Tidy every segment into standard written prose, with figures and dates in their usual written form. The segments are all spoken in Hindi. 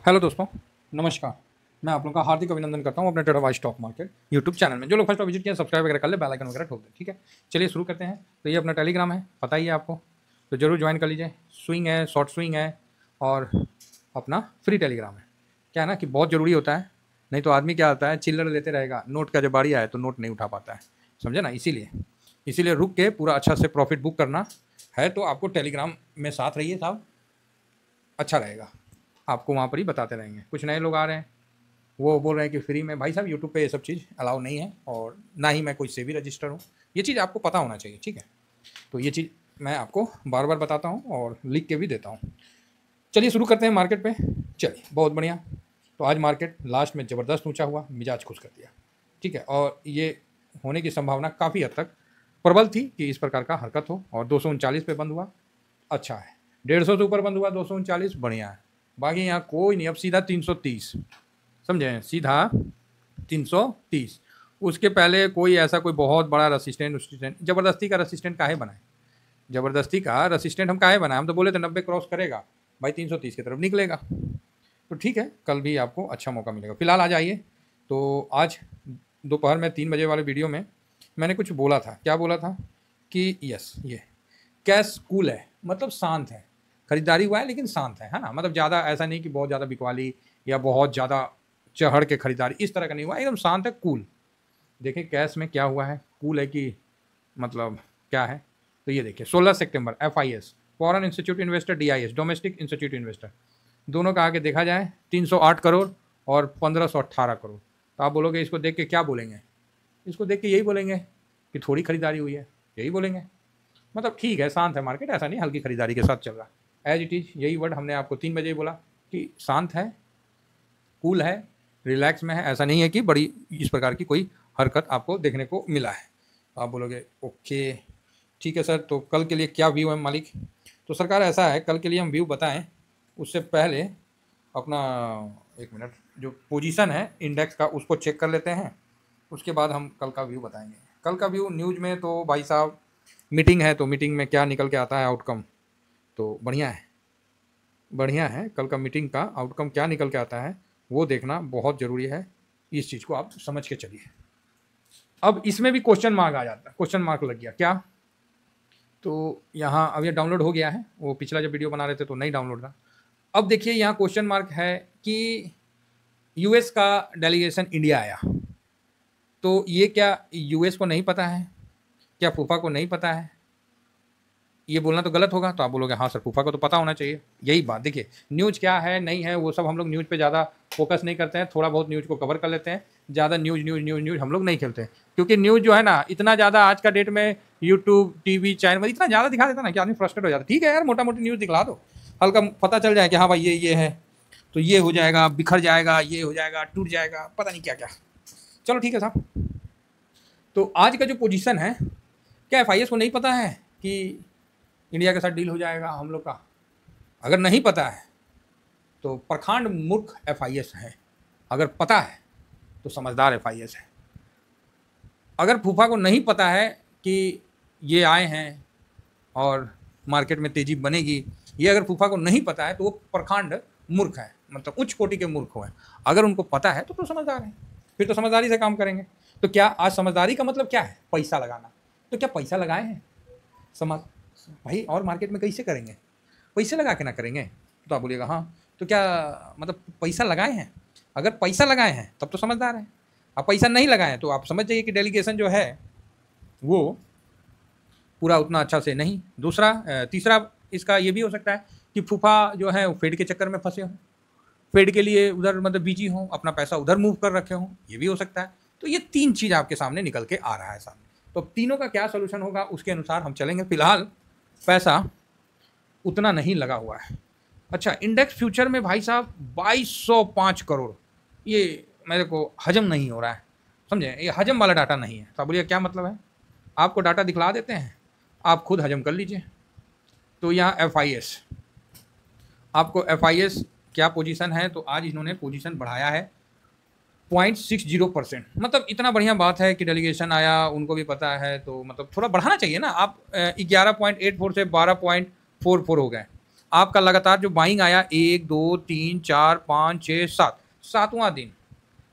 हेलो दोस्तों, नमस्कार। मैं आप लोगों का हार्दिक अभिनंदन करता हूं अपने trader wise stock market YouTube channel में। जो लोग फर्स्ट विजिट किए सब्सक्राइब वगैरह कर ले, बेल आइकन वगैरह ठोक दें। ठीक है, चलिए शुरू करते हैं। तो ये अपना टेलीग्राम है, पता ही है आपको, तो जरूर ज्वाइन कर लीजिए। स्विंग है, शॉर्ट स्विंग है और अपना फ्री टेलीग्राम है। क्या है ना कि बहुत ज़रूरी होता है, नहीं तो आदमी क्या होता है चिल्लर लेते रहेगा, नोट का जब बारी आए तो नोट नहीं उठा पाता है, समझे ना। इसीलिए रुक के पूरा अच्छा से प्रॉफिट बुक करना है तो आपको टेलीग्राम में साथ रहिए साहब, अच्छा रहेगा। आपको वहाँ पर ही बताते रहेंगे। कुछ नए लोग आ रहे हैं, वो बोल रहे हैं कि फ्री में। भाई साहब यूट्यूब पे ये सब चीज़ अलाउ नहीं है और ना ही मैं कोई से भी रजिस्टर हूँ। ये चीज़ आपको पता होना चाहिए, ठीक है। तो ये चीज़ मैं आपको बार बार बताता हूँ और लिख के भी देता हूँ। चलिए शुरू करते हैं मार्केट पे। चलिए बहुत बढ़िया। तो आज मार्केट लास्ट में ज़बरदस्त ऊंचा हुआ, मिजाज खुश कर दिया, ठीक है। और ये होने की संभावना काफ़ी हद तक प्रबल थी कि इस प्रकार का हरकत हो। और 239 पे बंद हुआ, अच्छा है। 150 से ऊपर बंद हुआ, 239 बढ़िया है। बाकी यहाँ कोई नहीं, अब सीधा 330, समझे, सीधा 330। उसके पहले कोई ऐसा कोई बहुत बड़ा रसिस्टेंट ज़बरदस्ती का रसिस्टेंट काहे बनाए, ज़बरदस्ती का रसिस्टेंट हम काहे बनाए। हम तो बोले थे 90 क्रॉस करेगा भाई, 330 की तरफ निकलेगा। तो ठीक है, कल भी आपको अच्छा मौका मिलेगा। फिलहाल आ जाइए। तो आज दोपहर में 3 बजे वाले वीडियो में मैंने कुछ बोला था। क्या बोला था कि यस, ये कैश कूल है, मतलब शांत है। खरीदारी हुआ है लेकिन शांत है ना। मतलब ज़्यादा ऐसा नहीं कि बहुत ज़्यादा बिकवाली या बहुत ज़्यादा चढ़ के खरीदारी, इस तरह का नहीं हुआ, एकदम शांत है, कूल। देखिए कैश में क्या हुआ है, कूल है कि मतलब क्या है। तो ये देखिए 16 सितंबर FIS foreign institute investor, DIS domestic institute investor, दोनों का आगे देखा जाए 308 करोड़ और 1518 करोड़। तो आप बोलोगे इसको देख के क्या बोलेंगे, इसको देख के यही बोलेंगे कि थोड़ी खरीदारी हुई है, यही बोलेंगे। मतलब ठीक है, शांत है मार्केट, ऐसा नहीं हल्की खरीदारी के साथ चल रहा। एज इट इज़, यही वर्ड हमने आपको 3 बजे ही बोला कि शांत है, कूल है, रिलैक्स में है। ऐसा नहीं है कि बड़ी इस प्रकार की कोई हरकत आपको देखने को मिला है। आप बोलोगे ओके ठीक है सर, तो कल के लिए क्या व्यू है मालिक। तो सरकार ऐसा है, कल के लिए हम व्यू बताएं उससे पहले अपना 1 मिनट जो पोजीशन है इंडेक्स का उसको चेक कर लेते हैं, उसके बाद हम कल का व्यू बताएंगे। कल का व्यू न्यूज़ में तो भाई साहब मीटिंग है, तो मीटिंग में क्या निकल के आता है आउटकम, तो बढ़िया है, बढ़िया है। कल का मीटिंग का आउटकम क्या निकल के आता है वो देखना बहुत ज़रूरी है। इस चीज़ को आप समझ के चलिए। अब इसमें भी क्वेश्चन मार्क आ जाता है, क्वेश्चन मार्क लग गया क्या। तो यहाँ अब ये डाउनलोड हो गया है, वो पिछला जब वीडियो बना रहे थे तो नहीं डाउनलोड था। अब देखिए यहाँ क्वेश्चन मार्क है कि US का डेलीगेशन इंडिया आया, तो ये क्या US को नहीं पता है, क्या फूफा को नहीं पता है। ये बोलना तो गलत होगा, तो आप बोलोगे हाँ सर फूफा को तो पता होना चाहिए। यही बात देखिए, न्यूज़ क्या है नहीं है वो सब हम लोग न्यूज़ पे ज़्यादा फोकस नहीं करते हैं, थोड़ा बहुत न्यूज़ को कवर कर लेते हैं। ज़्यादा न्यूज़ हम लोग नहीं खेलते हैं, क्योंकि न्यूज़ जो है ना इतना ज़्यादा आज का डेट में यूट्यूब TV चैनल में इतना ज़्यादा दिखा देता ना कि आदमी फ्रस्ट्रेट हो जाता है। ठीक है यार, मोटा मोटी न्यूज़ दिखला दो, हल्का पता चल जाए कि हाँ भाई ये है, तो ये हो जाएगा, बिखर जाएगा, ये हो जाएगा, टूट जाएगा, पता नहीं क्या क्या। चलो ठीक है साहब। तो आज का जो पोजीशन है, क्या FIS को नहीं पता है कि इंडिया के साथ डील हो जाएगा हम लोग का। अगर नहीं पता है तो प्रखंड मूर्ख FIS है, अगर पता है तो समझदार FIS है। अगर फूफा को नहीं पता है कि ये आए हैं और मार्केट में तेजी बनेगी, ये अगर फूफा को नहीं पता है तो वो प्रखंड मूर्ख है, मतलब उच्च कोटि के मूर्ख हैं। अगर उनको पता है तो समझदार हैं, फिर तो समझदारी से काम करेंगे। तो क्या आज समझदारी का मतलब क्या है, पैसा लगाना। तो क्या पैसा लगाए हैं समझ भाई, और मार्केट में कैसे करेंगे, पैसे लगा के ना करेंगे। तो आप बोलिएगा हाँ, तो क्या मतलब पैसा लगाए हैं। अगर पैसा लगाए हैं तब तो समझदार है, अब पैसा नहीं लगाए हैं तो आप समझ जाइए कि डेलीगेशन जो है वो पूरा उतना अच्छा से नहीं। दूसरा तीसरा इसका ये भी हो सकता है कि फूफा जो है वो फेड के चक्कर में फंसे हों, फेड के लिए उधर मतलब बिजी हों, अपना पैसा उधर मूव कर रखे हों, ये भी हो सकता है। तो ये 3 चीज़ आपके सामने निकल के आ रहा है सामने। तो तीनों का क्या सोल्यूशन होगा उसके अनुसार हम चलेंगे। फिलहाल पैसा उतना नहीं लगा हुआ है। अच्छा, इंडेक्स फ्यूचर में भाई साहब 2205 करोड़, ये मेरे को हजम नहीं हो रहा है, समझे, ये हजम वाला डाटा नहीं है। तो बोलिए क्या मतलब है, आपको डाटा दिखला देते हैं, आप खुद हजम कर लीजिए। तो यहाँ FIS, आपको FIS क्या पोजीशन है, तो आज इन्होंने पोजीशन बढ़ाया है 0.60%। मतलब इतना बढ़िया बात है कि डेलीगेशन आया, उनको भी पता है, तो मतलब थोड़ा बढ़ाना चाहिए ना। आप 11.84 से 12.44 हो गए, आपका लगातार जो बाइंग आया 1 2 3 4 5 6 7 7वां दिन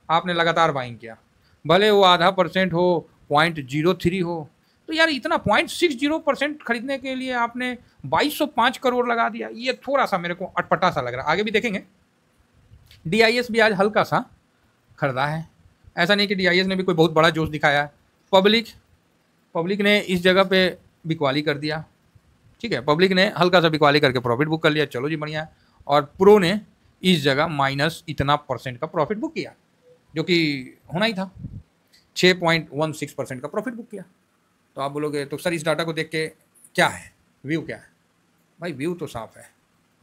आपने लगातार बाइंग किया, भले वो 0.5% हो, 0.03 हो, तो यार इतना 0.60% खरीदने के लिए आपने 2205 करोड़ लगा दिया, ये थोड़ा सा मेरे को अटपटा सा लग रहा है। आगे भी देखेंगे। डीआईएस भी आज हल्का सा खरीदा है, ऐसा नहीं कि डीआईएस ने भी कोई बहुत बड़ा जोश दिखाया है। पब्लिक ने इस जगह पे बिकवाली कर दिया, ठीक है, पब्लिक ने हल्का सा बिकवाली करके प्रॉफिट बुक कर लिया, चलो जी बढ़िया है। और प्रो ने इस जगह माइनस इतना परसेंट का प्रॉफिट बुक किया, जो कि होना ही था, 6.16% का प्रॉफिट बुक किया। तो आप बोलोगे तो सर इस डाटा को देख के क्या है, व्यू क्या है? भाई व्यू तो साफ है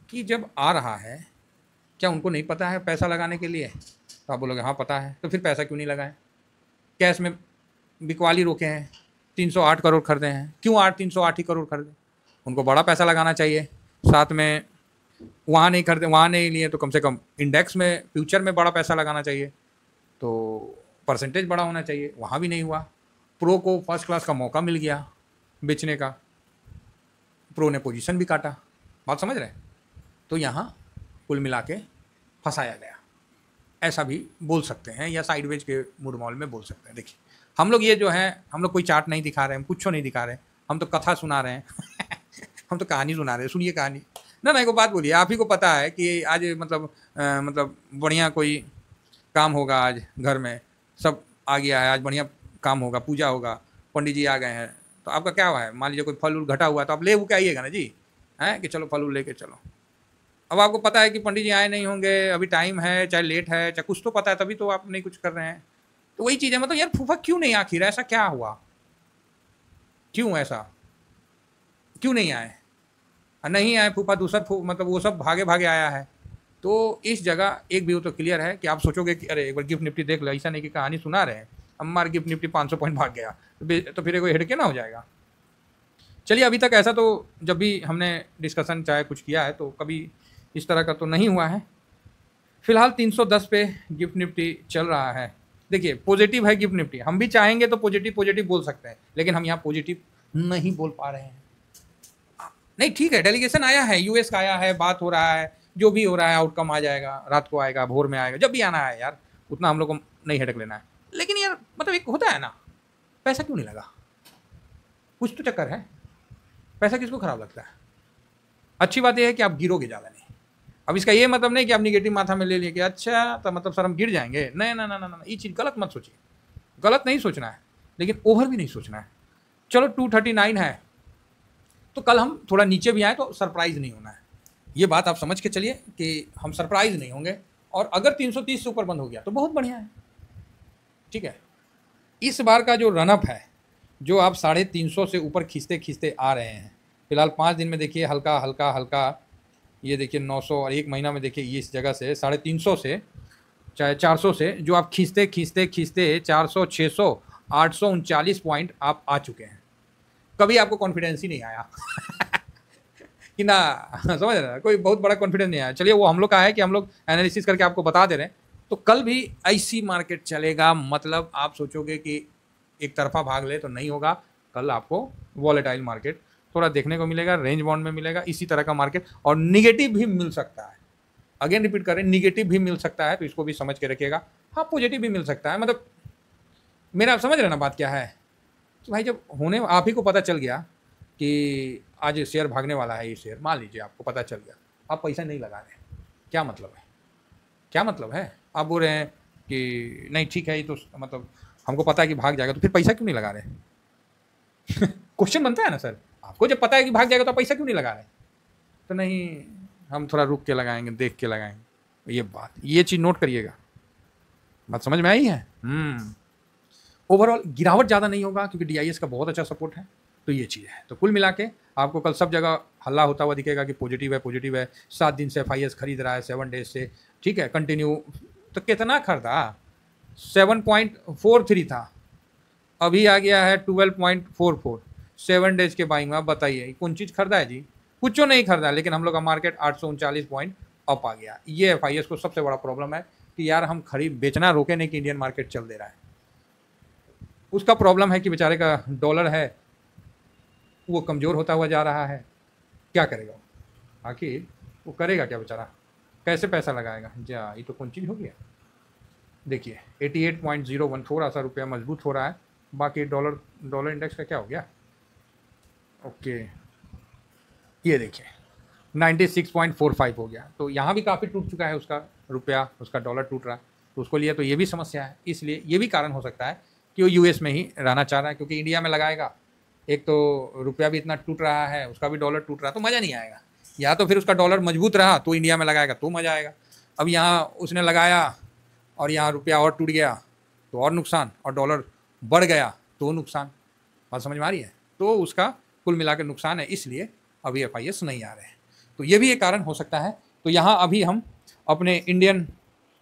कि जब आ रहा है, क्या उनको नहीं पता है पैसा लगाने के लिए? तो आप बोलोगे हाँ पता है, तो फिर पैसा क्यों नहीं लगाए? कैश में बिकवाली रोके हैं, 308 करोड़ खरीदे हैं, क्यों 308 ही करोड़ खरीदे? उनको बड़ा पैसा लगाना चाहिए, साथ में वहाँ नहीं खरीदे, वहाँ नहीं लिए तो कम से कम इंडेक्स में फ्यूचर में बड़ा पैसा लगाना चाहिए, तो परसेंटेज बड़ा होना चाहिए, वहाँ भी नहीं हुआ। प्रो को फर्स्ट क्लास का मौका मिल गया बेचने का, प्रो ने पोजीशन भी काटा, बात समझ रहे हैं? तो यहाँ कुल मिला के फंसाया गया, ऐसा भी बोल सकते हैं, या साइडवेज के मूड मॉल में बोल सकते हैं। देखिए हम लोग ये जो है, हम लोग कोई चार्ट नहीं दिखा रहे हैं, कुछ नहीं दिखा रहे हैं, हम तो कथा सुना रहे हैं हम तो कहानी सुना रहे हैं, सुनिए कहानी। ना एक बात बोलिए, आप ही को पता है कि आज मतलब बढ़िया कोई काम होगा, आज घर में सब आ गया है, आज बढ़िया काम होगा, पूजा होगा, पंडित जी आ गए हैं, तो आपका क्या हुआ है? मान लीजिए कोई फल उल घटा हुआ है तो आप ले वो के आइएगा ना जी, हैं कि चलो फल उल लेके चलो। अब आपको पता है कि पंडित जी आए नहीं होंगे, अभी टाइम है, चाहे लेट है, चाहे कुछ तो पता है, तभी तो आप नहीं कुछ कर रहे हैं। तो वही चीज़ है, मतलब यार फूफा क्यों नहीं आखिर, ऐसा क्या हुआ, क्यों ऐसा, क्यों नहीं आए? नहीं आए फूफा, दूसरा मतलब वो सब भागे भागे आया है। तो इस जगह एक व्यू तो क्लियर है कि आप सोचोगे कि अरे एक बार गिफ्ट निफ्टी देख लो, ऐसा नहीं कि कहानी सुना रहे हैं, हमारे गिफ्ट निफ्टी 500 पॉइंट भाग गया तो फिर कोई हेडके ना हो जाएगा। चलिए अभी तक ऐसा तो जब भी हमने डिस्कशन चाहे कुछ किया है तो कभी इस तरह का तो नहीं हुआ है। फिलहाल 310 पे गिफ्ट निफ्टी चल रहा है। देखिए पॉजिटिव है गिफ्ट निफ्टी, हम भी चाहेंगे तो पॉजिटिव बोल सकते हैं, लेकिन हम यहाँ पॉजिटिव नहीं बोल पा रहे हैं। नहीं ठीक है, डेलीगेशन आया है, यूएस का आया है, बात हो रहा है, जो भी हो रहा है आउटकम आ जाएगा, रात को आएगा, भोर में आएगा, जब भी आना है यार, उतना हम लोग को नहीं हेडक लेना है। लेकिन यार मतलब एक होता है ना, पैसा क्यों नहीं लगा, कुछ तो चक्कर है, पैसा किसको खराब लगता है? अच्छी बात यह है कि आप गिरोगे ज़्यादा नहीं। अब इसका ये मतलब नहीं कि आप निगेटिव माथा में ले लिए कि अच्छा तो मतलब सर हम गिर जाएंगे, नहीं ना ना ना ना, ये चीज़ गलत मत सोचिए, गलत नहीं सोचना है, लेकिन ओवर भी नहीं सोचना है। चलो 239 है तो कल हम थोड़ा नीचे भी आए तो सरप्राइज नहीं होना है, ये बात आप समझ के चलिए कि हम सरप्राइज नहीं होंगे। और अगर 330 से ऊपर बंद हो गया तो बहुत बढ़िया है, ठीक है। इस बार का जो रनअप है, जो आप 350 से ऊपर खींचते खींचते आ रहे हैं, फिलहाल 5 दिन में देखिए हल्का हल्का हल्का, ये देखिए 900, और एक महीना में देखिए ये इस जगह से 350 से चाहे 400 से जो आप खींचते खींचते खींचते 400 600 839 पॉइंट आप आ चुके हैं। कभी आपको कॉन्फिडेंस ही नहीं आया कि ना, समझ रहे हैं, कोई बहुत बड़ा कॉन्फिडेंस नहीं आया। चलिए वो हम लोग का है कि हम लोग एनालिसिस करके आपको बता दे रहे हैं। तो कल भी ऐसी मार्केट चलेगा, मतलब आप सोचोगे कि एक तरफा भाग ले तो नहीं होगा, कल आपको वॉलेटाइल मार्केट थोड़ा देखने को मिलेगा, रेंज बाउंड में मिलेगा, इसी तरह का मार्केट, और निगेटिव भी मिल सकता है। अगेन रिपीट करें, निगेटिव भी मिल सकता है, तो इसको भी समझ के रखिएगा। हाँ पॉजिटिव भी मिल सकता है, मतलब मेरा आप समझ रहे ना बात क्या है। तो भाई जब होने आप ही को पता चल गया कि आज शेयर भागने वाला है, ये शेयर मान लीजिए आपको पता चल गया, आप पैसा नहीं लगा रहे, क्या मतलब है, क्या मतलब है? आप बोल रहे हैं कि नहीं ठीक है, ये तो मतलब हमको पता है कि भाग जाएगा, तो फिर पैसा क्यों नहीं लगा रहे क्वेश्चन बनता है ना सर, आपको जब पता है कि भाग जाएगा तो आप पैसा क्यों नहीं लगा रहे? तो नहीं हम थोड़ा रुक के लगाएंगे, देख के लगाएंगे, ये बात, ये चीज़ नोट करिएगा, बात समझ में आई है। ओवरऑल गिरावट ज़्यादा नहीं होगा क्योंकि डीआईएस का बहुत अच्छा सपोर्ट है, तो ये चीज़ है। तो कुल मिला के आपको कल सब जगह हल्ला होता हुआ दिखेगा कि पॉजिटिव है पॉजिटिव है। 7 दिन से एफआईएस खरीद रहा है, 7 डेज से, ठीक है, कंटिन्यू। तो कितना खरीदा? 7.43 था, अभी आ गया है 12.44, 7 डेज के बाइंग में। आप बताइए कौन चीज़ खरीदा है जी? कुछ नहीं खरीदा, लेकिन हम लोग का मार्केट 839 पॉइंट अप आ गया। ये एफआईएस को सबसे बड़ा प्रॉब्लम है कि यार हम खरीद बेचना रोके नहीं कि इंडियन मार्केट चल दे रहा है। उसका प्रॉब्लम है कि बेचारे का डॉलर है वो कमज़ोर होता हुआ जा रहा है, क्या करेगा? आखिर वो करेगा क्या बेचारा, कैसे पैसा लगाएगा। जा ये तो कौन चीज़ हो गया। देखिए 88.01 थोड़ा सा रुपया मजबूत हो रहा है। बाकी डॉलर इंडेक्स का क्या हो गया। ओके ये देखिए 96.45 हो गया। तो यहाँ भी काफ़ी टूट चुका है उसका रुपया, उसका डॉलर टूट रहा है। तो उसको लिए तो ये भी समस्या है। इसलिए ये भी कारण हो सकता है कि वो यूएस में ही रहना चाह रहा है, क्योंकि इंडिया में लगाएगा एक तो रुपया भी इतना टूट रहा है, उसका भी डॉलर टूट रहा है, तो मज़ा नहीं आएगा। या तो फिर उसका डॉलर मजबूत रहा तो इंडिया में लगाएगा तो मज़ा आएगा। अब यहाँ उसने लगाया और यहाँ रुपया और टूट गया तो और नुकसान, और डॉलर बढ़ गया तो नुकसान। बात समझ में आ रही है। तो उसका कुल मिलाकर नुकसान है, इसलिए अभी FIS नहीं आ रहे हैं। तो ये भी एक कारण हो सकता है। तो यहाँ अभी हम अपने इंडियन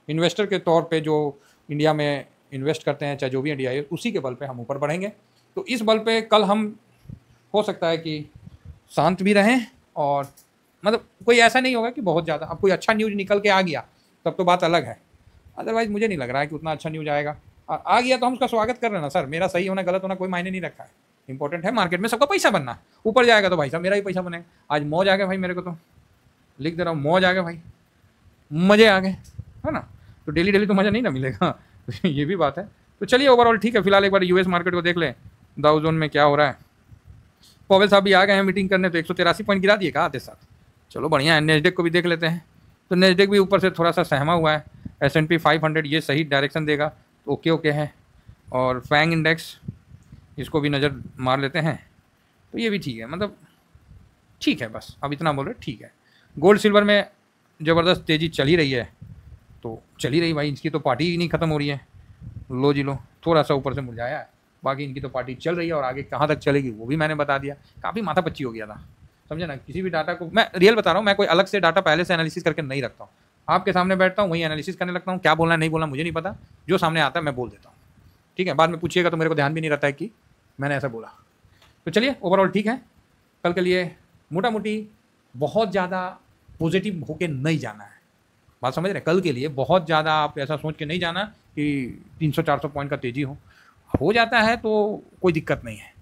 इन्वेस्टर के तौर पे जो इंडिया में इन्वेस्ट करते हैं, चाहे जो भी इंडिया है, उसी के बल पे हम ऊपर बढ़ेंगे। तो इस बल पे कल हम हो सकता है कि शांत भी रहें, और मतलब कोई ऐसा नहीं होगा कि बहुत ज़्यादा। अब कोई अच्छा न्यूज़ निकल के आ गया तब तो बात अलग है, अदरवाइज़ मुझे नहीं लग रहा है कि उतना अच्छा न्यूज़ आएगा। और आ गया तो हम उसका स्वागत कर रहे हैं ना सर। मेरा सही होना गलत होना कोई मायने नहीं रखा है। इंपॉर्टेंट है मार्केट में सबका पैसा बनना। ऊपर जाएगा तो भाई साहब मेरा ही पैसा बनेगा। आज मौज आ गया भाई, मेरे को तो लिख दे रहा हूँ, मौज आ गया भाई, मज़े आ गए, है ना। तो डेली तो मज़ा नहीं ना मिलेगा। तो ये भी बात है। तो चलिए ओवरऑल ठीक है। फिलहाल एक बार यूएस मार्केट को देख लें, डाउ जोन में क्या हो रहा है। पॉवेल साहब भी आ गए हैं मीटिंग करने, तो 183 पॉइंट गिरा दिए कहा आते साथ। चलो बढ़िया है। नेस्डेक को भी देख लेते हैं। तो नेस्डेक भी ऊपर से थोड़ा सा सहमा हुआ है। S&P 500 ये सही डायरेक्शन देगा तो ओके है। और फैंग इंडेक्स इसको भी नज़र मार लेते हैं। तो ये भी ठीक है, मतलब ठीक है, बस अब इतना बोल रहे ठीक है। गोल्ड सिल्वर में ज़बरदस्त तेज़ी चल ही रही है, तो चल ही रही भाई, इसकी तो पार्टी ही नहीं ख़त्म हो रही है। लो जी लो, थोड़ा सा ऊपर से मुरझाया है, बाकी इनकी तो पार्टी चल रही है। और आगे कहाँ तक चलेगी वो भी मैंने बता दिया। काफ़ी माथा पच्ची हो गया था, समझे ना। किसी भी डाटा को मैं रियल बता रहा हूँ, मैं कोई अलग से डाटा पहले से एनालिसिस करके नहीं रखता हूँ। आपके सामने बैठता हूँ, वही एनालिसिस करने लगता हूँ। क्या बोलना नहीं बोलना मुझे नहीं पता, जो सामने आता है मैं बोल देता हूँ, ठीक है। बाद में पूछिएगा तो मेरे को ध्यान भी नहीं रहता है कि मैंने ऐसा बोला। तो चलिए ओवरऑल ठीक है। कल के लिए मोटा मोटी बहुत ज़्यादा पॉजिटिव होके नहीं जाना है। बात समझ रहे हैं। कल के लिए बहुत ज़्यादा आप ऐसा सोच के नहीं जाना कि 300-400 पॉइंट का तेज़ी हो जाता है तो कोई दिक्कत नहीं है,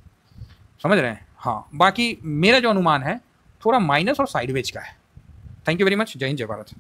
समझ रहे हैं। हाँ बाकी मेरा जो अनुमान है थोड़ा माइनस और साइडवेज का है। Thank you very much. जय हिंद जय भारत।